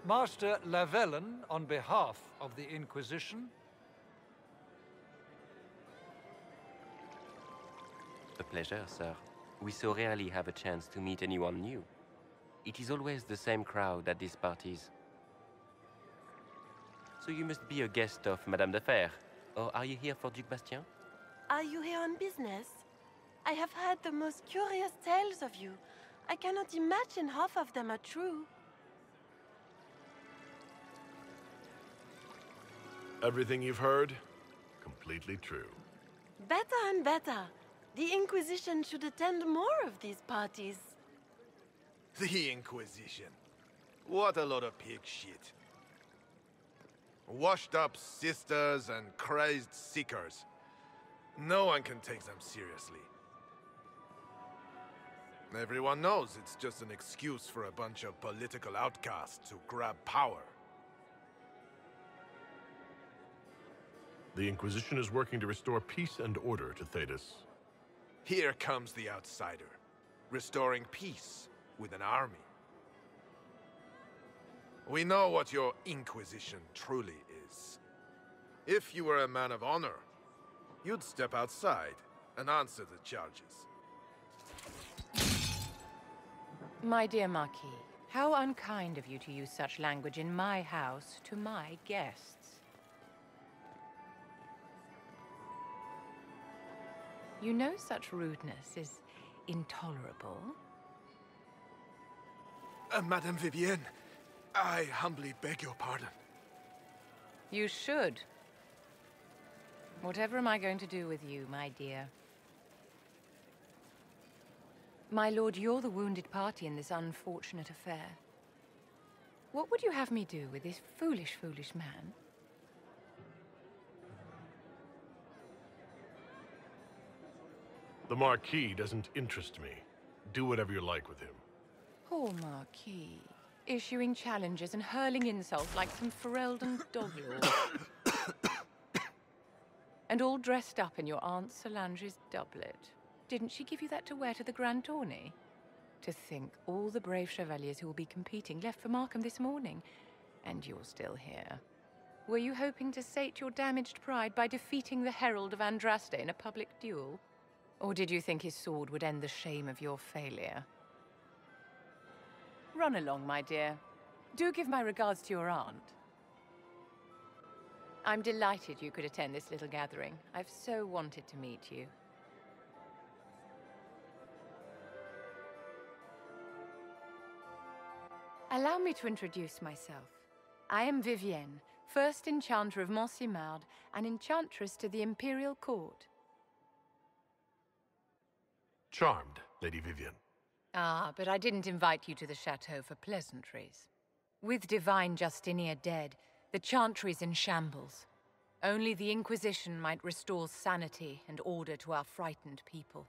Master Lavellen, on behalf of the Inquisition. A pleasure, sir. We so rarely have a chance to meet anyone new. It is always the same crowd at these parties. So you must be a guest of Madame de Fer, or are you here for Duc Bastien? Are you here on business? I have heard the most curious tales of you. I cannot imagine half of them are true. Everything you've heard, completely true. Better and better. The Inquisition should attend more of these parties. The Inquisition. What a lot of pig shit. Washed up sisters and crazed seekers. No one can take them seriously. Everyone knows it's just an excuse for a bunch of political outcasts to grab power. The Inquisition is working to restore peace and order to Thedas. Here comes the outsider, restoring peace with an army. We know what your Inquisition truly is. If you were a man of honor, you'd step outside and answer the charges. My dear Marquis, how unkind of you to use such language in my house to my guests. You know such rudeness is intolerable. Madame Vivienne, I humbly beg your pardon. You should. Whatever am I going to do with you, my dear? My lord, you're the wounded party in this unfortunate affair. What would you have me do with this foolish, foolish man? The Marquis doesn't interest me. Do whatever you like with him. Poor Marquis. Issuing challenges and hurling insults like some Ferelden doglord. And all dressed up in your Aunt Solange's doublet. Didn't she give you that to wear to the Grand Tourney? To think all the brave chevaliers who will be competing left for Markham this morning, and you're still here. Were you hoping to sate your damaged pride by defeating the Herald of Andraste in a public duel? Or did you think his sword would end the shame of your failure? Run along, my dear. Do give my regards to your aunt. I'm delighted you could attend this little gathering. I've so wanted to meet you. Allow me to introduce myself. I am Vivienne, first Enchanter of Montsimard and Enchantress to the Imperial Court. Charmed, Lady Vivienne. Ah, but I didn't invite you to the chateau for pleasantries. With Divine Justinia dead, the Chantry's in shambles. Only the Inquisition might restore sanity and order to our frightened people.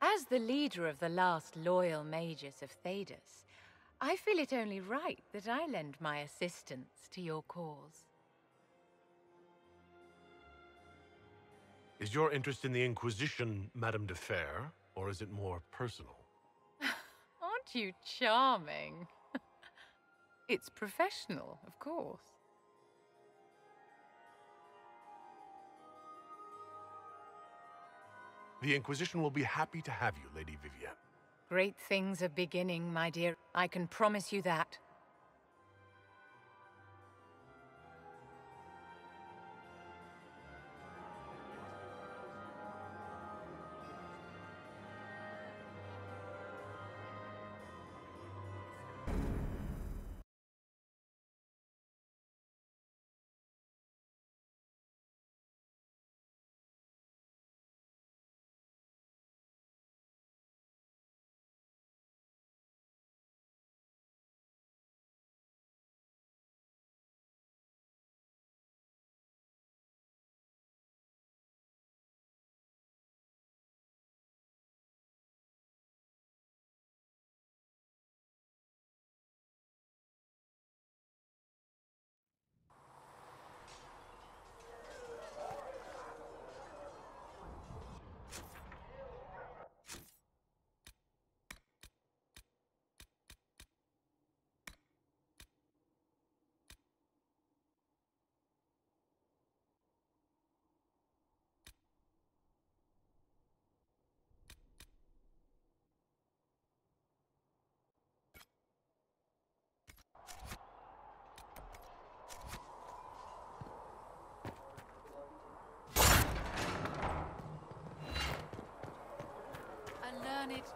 As the leader of the last loyal mages of Thedas, I feel it only right that I lend my assistance to your cause. Is your interest in the Inquisition, Madame de Fer, or is it more personal? Aren't you charming? It's professional, of course. The Inquisition will be happy to have you, Lady Vivienne. Great things are beginning, my dear. I can promise you that.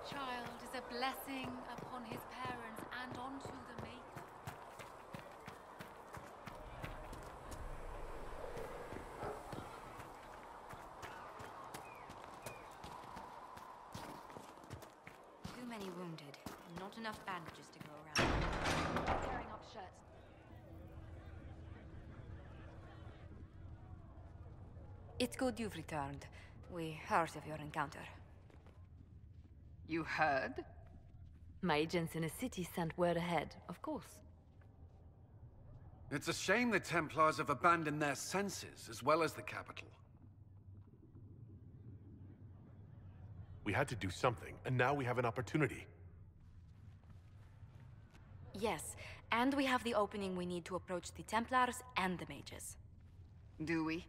child is a blessing upon his parents and onto the maker. Too many wounded, and not enough bandages to go around. Tearing up shirts. It's good you've returned. We heard of your encounter. You heard? My agents in the city sent word ahead, of course. It's a shame the Templars have abandoned their senses, as well as the capital. We had to do something, and now we have an opportunity. Yes, and we have the opening we need to approach the Templars and the mages. Do we?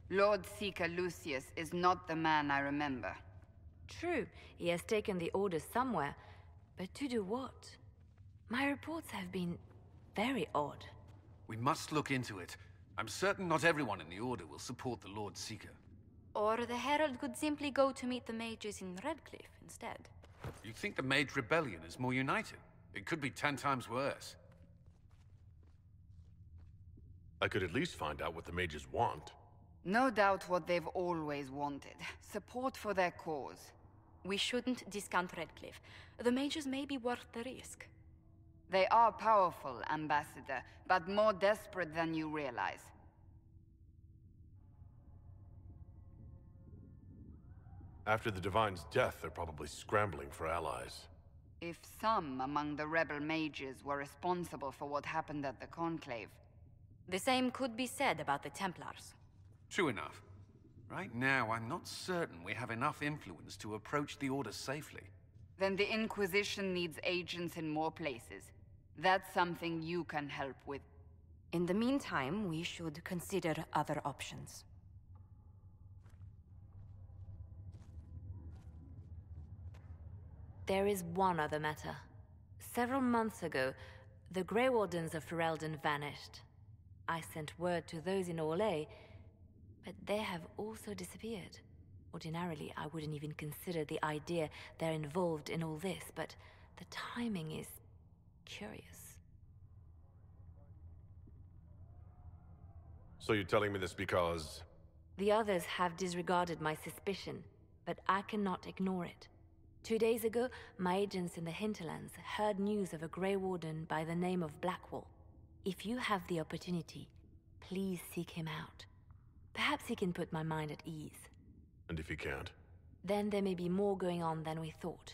Lord Seeker Lucius is not the man I remember. True, he has taken the orders somewhere, but to do what? My reports have been very odd. We must look into it. I'm certain not everyone in the Order will support the Lord Seeker. Or the Herald could simply go to meet the mages in Redcliffe instead. You think the Mage Rebellion is more united? It could be 10 times worse. I could at least find out what the mages want. No doubt what they've always wanted. Support for their cause. We shouldn't discount Redcliffe. The mages may be worth the risk. They are powerful, Ambassador, but more desperate than you realize. After the Divine's death, they're probably scrambling for allies. If some among the rebel mages were responsible for what happened at the Conclave... The same could be said about the Templars. True enough. Right now, I'm not certain we have enough influence to approach the Order safely. Then the Inquisition needs agents in more places. That's something you can help with. In the meantime, we should consider other options. There is one other matter. Several months ago, the Grey Wardens of Ferelden vanished. I sent word to those in Orlais, but they have also disappeared. Ordinarily, I wouldn't even consider the idea they're involved in all this, but the timing is curious. So you're telling me this because... The others have disregarded my suspicion, but I cannot ignore it. 2 days ago, my agents in the hinterlands heard news of a Grey Warden by the name of Blackwall. If you have the opportunity, please seek him out. Perhaps he can put my mind at ease. And if he can't? Then there may be more going on than we thought.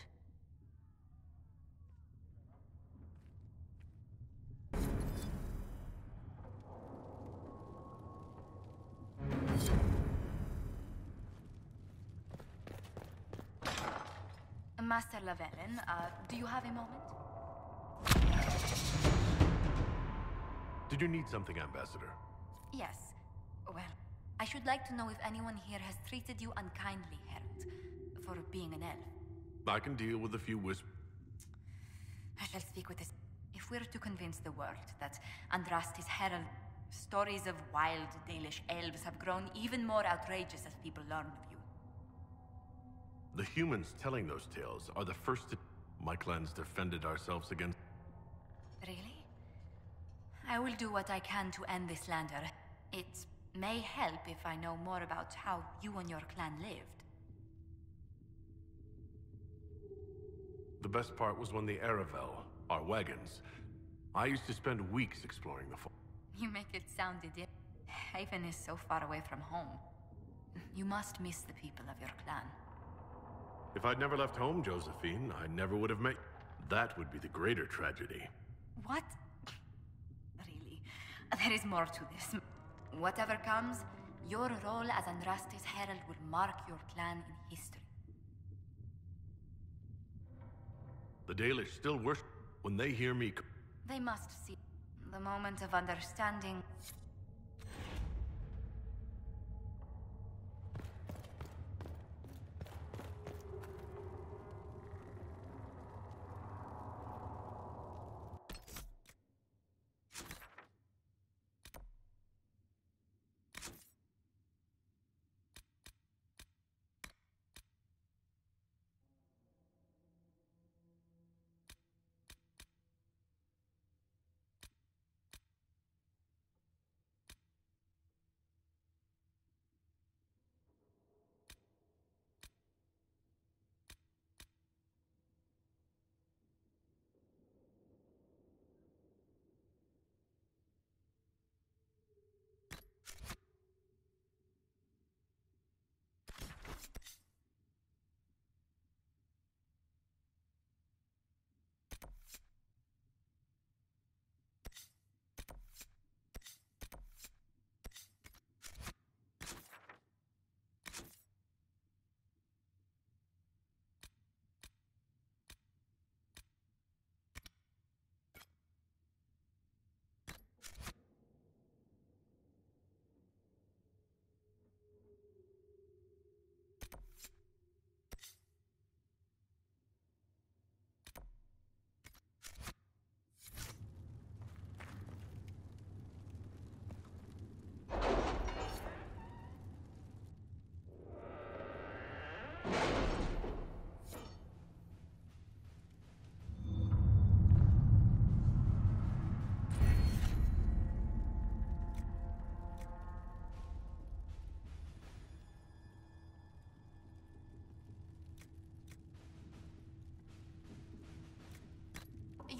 Master Lavellen, do you have a moment? Did you need something, Ambassador? Yes. Well, I should like to know if anyone here has treated you unkindly, Herald, for being an elf. I can deal with a few I shall speak with this. If we're to convince the world that Andrastis Herald, stories of wild Dalish elves have grown even more outrageous as people learn of you. The humans telling those tales are the first to... My clan's defended ourselves against... Really? I will do what I can to end this slander. It may help if I know more about how you and your clan lived. The best part was when the Aravel, our wagons... I used to spend weeks exploring the... You make it sound idyllic. Haven is so far away from home. You must miss the people of your clan. If I'd never left home, Josephine, I never would have met... That would be the greater tragedy. What? Really? There is more to this. Whatever comes, your role as Andrastis Herald will mark your clan in history. The Dalish still worship when they hear me... They must see the moment of understanding.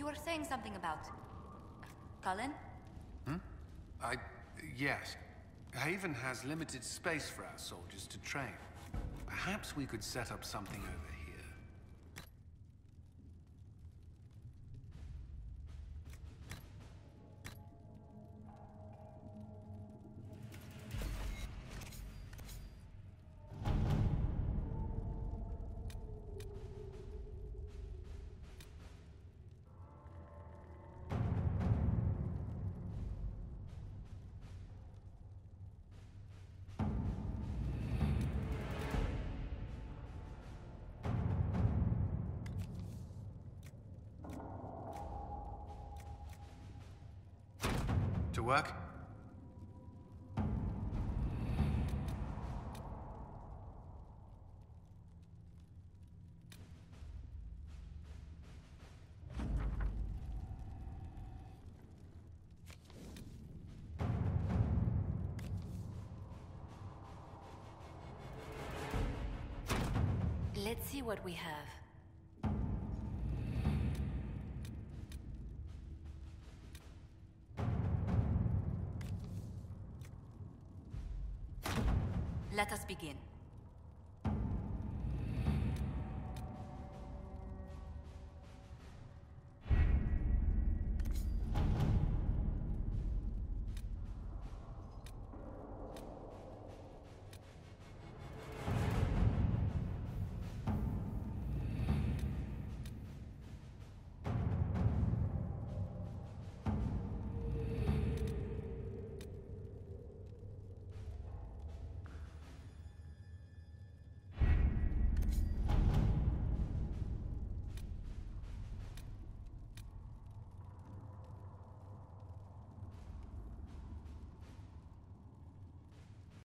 were saying something about... Cullen? Yes. Haven has limited space for our soldiers to train. Perhaps we could set up something over here. To work? Let's see what we have. Let us begin.